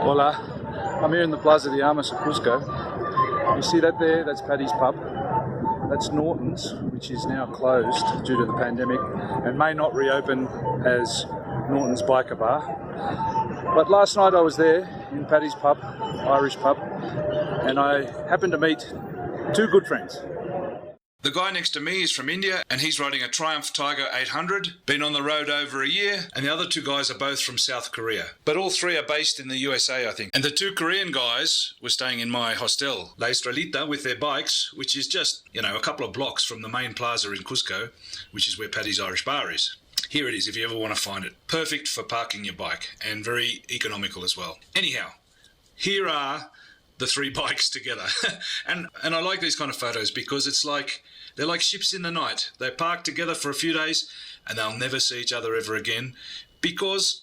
Hola, I'm here in the Plaza de Armas of Cusco. You see that there? That's Paddy's pub. That's Norton's, which is now closed due to the pandemic and may not reopen as Norton's Biker Bar. But last night I was there in Paddy's pub, Irish pub, and I happened to meet two good friends. The guy next to me is from India and he's riding a Triumph Tiger 800, been on the road over a year, and the other two guys are both from South Korea. But all three are based in the USA, I think. And the two Korean guys were staying in my hostel, La Estrelita, with their bikes, which is just, a couple of blocks from the main plaza in Cusco, which is where Paddy's Irish Bar is. Here it is if you ever want to find it. Perfect for parking your bike and very economical as well. Anyhow, here are the three bikes together. and I like these kind of photos because they're like ships in the night. They park together for a few days and they'll never see each other ever again because,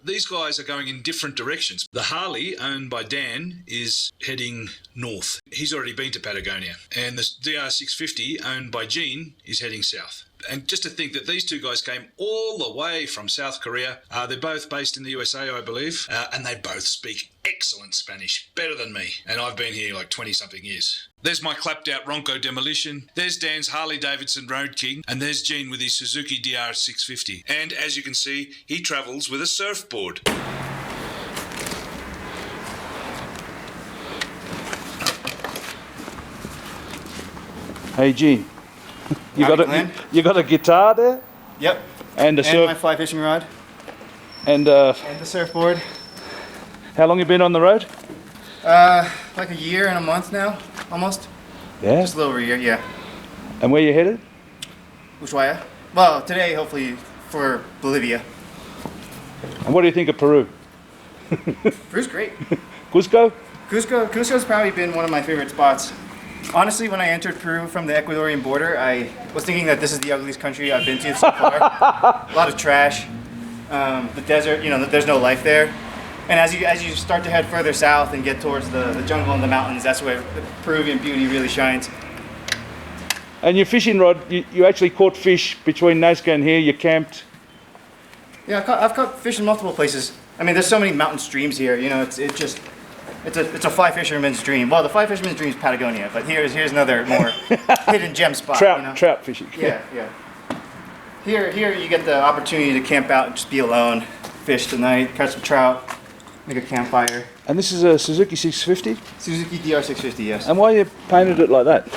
these guys are going in different directions. The Harley, owned by Dan, is heading north. He's already been to Patagonia. And the DR650, owned by Gene, is heading south. And just to think that these two guys came all the way from South Korea. They're both based in the USA, I believe, and they both speak excellent Spanish, better than me. And I've been here like 20-something years. There's my clapped-out Ronco Demolition. There's Dan's Harley-Davidson Road King. And there's Gene with his Suzuki DR650. And as you can see, he travels with a surfboard. Hey, Gene. You got a guitar there? Yep. And my fly fishing rod. And the surfboard. How long you been on the road? Like a year and a month now, almost. Yeah. Just a little over a year, yeah. And where you headed? Ushuaia. Well, today hopefully for Bolivia. And what do you think of Peru? Peru's great. Cusco? Cusco's probably been one of my favorite spots. Honestly, when I entered Peru from the Ecuadorian border, I was thinking that this is the ugliest country I've been to so far. A lot of trash, the desert, there's no life there. And as you start to head further south and get towards the jungle and the mountains, that's where the Peruvian beauty really shines. And your fishing rod, you actually caught fish between Nazca and here, you camped? Yeah, I've caught fish in multiple places. I mean, there's so many mountain streams here, It's a fly fisherman's dream. Well, the fly fisherman's dream is Patagonia, but here's another more hidden gem spot. Trout fishing. Yeah. Here you get the opportunity to camp out and just be alone, fish tonight, catch some trout, make a campfire. And this is a Suzuki 650? Suzuki DR650, yes. And why you painted it like that?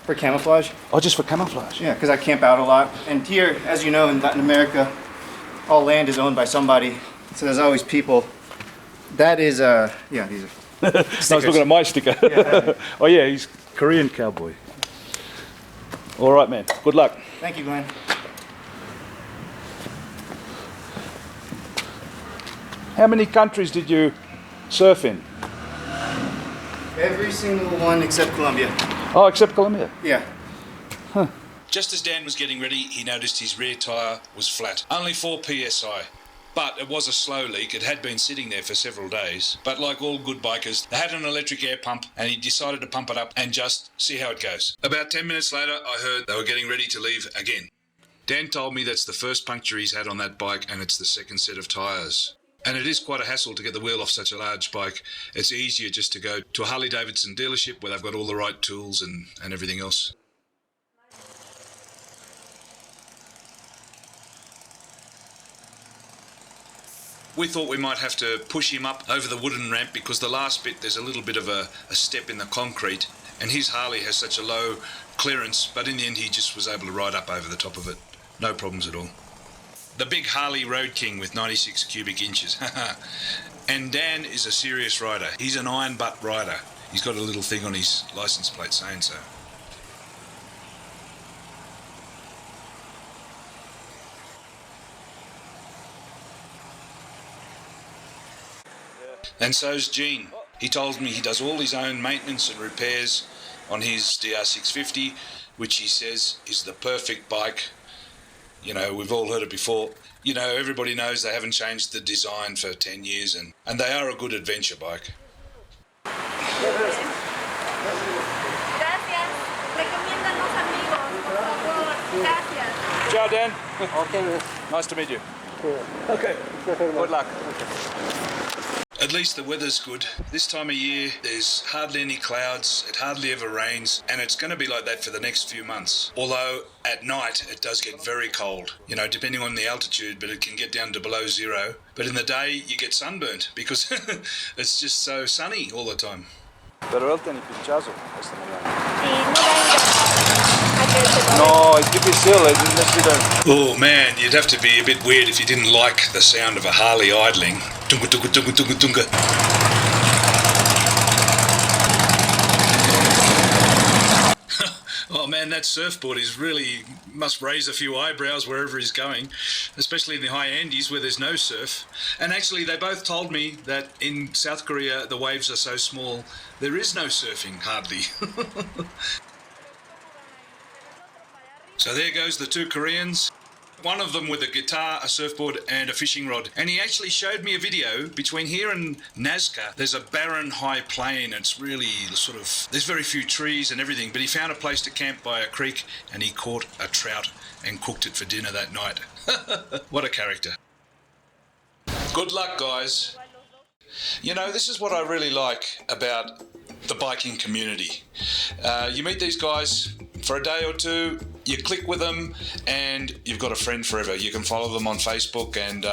For camouflage. Oh, just for camouflage? Yeah, because I camp out a lot. And here, as you know, in Latin America, all land is owned by somebody. So there's always people. That is, these are I was looking at my sticker. Yeah. Oh yeah, he's Korean cowboy. All right, man. Good luck. Thank you, Glenn. How many countries did you surf in? Every single one except Colombia. Oh, except Colombia? Yeah. Huh. Just as Dan was getting ready, he noticed his rear tyre was flat. Only 4 psi. But it was a slow leak. It had been sitting there for several days. But like all good bikers, they had an electric air pump and he decided to pump it up and just see how it goes. About 10 minutes later, I heard they were getting ready to leave again. Dan told me that's the first puncture he's had on that bike and it's the second set of tyres. And it is quite a hassle to get the wheel off such a large bike. It's easier just to go to a Harley-Davidson dealership where they've got all the right tools and everything else. We thought we might have to push him up over the wooden ramp because the last bit there's a little bit of a step in the concrete and his Harley has such a low clearance, but in the end he just was able to ride up over the top of it. No problems at all. The big Harley Road King with 96 cubic inches. And Dan is a serious rider. He's an iron butt rider. He's got a little thing on his license plate saying so. And so's Gene. He told me he does all his own maintenance and repairs on his DR650, which he says is the perfect bike. We've all heard it before. Everybody knows they haven't changed the design for 10 years and they are a good adventure bike. Gracias. Recomiéndanos amigos, por favor. Gracias. Ciao, Dan. Okay. Nice to meet you. Cool. Okay. Good luck. At least the weather's good. This time of year, there's hardly any clouds, it hardly ever rains, and it's going to be like that for the next few months. Although at night, it does get very cold, you know, depending on the altitude, but it can get down to below zero. But in the day, you get sunburnt because it's just so sunny all the time. Pero él tiene pinchazo esta mañana. Sí, no venga a que se lo No, es difícil, es necesito. Oh man, you'd have to be a bit weird if you didn't like the sound of a Harley idling. Tunga, tunga, tunga, tunga, tunga. Oh man, that surfboard is really must raise a few eyebrows wherever he's going, especially in the high Andes where there's no surf. And actually, they both told me that in South Korea the waves are so small there is no surfing hardly. So there goes the two Koreans. One of them with a guitar, a surfboard and a fishing rod. And he actually showed me a video between here and Nazca. There's a barren high plain. It's really sort of, there's very few trees and everything, but he found a place to camp by a creek and he caught a trout and cooked it for dinner that night. What a character. Good luck, guys. You know, this is what I really like about the biking community. You meet these guys for a day or two, you click with them, and you've got a friend forever. You can follow them on Facebook, and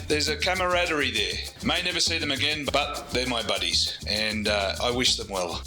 there's a camaraderie there. May never see them again, but they're my buddies, and I wish them well.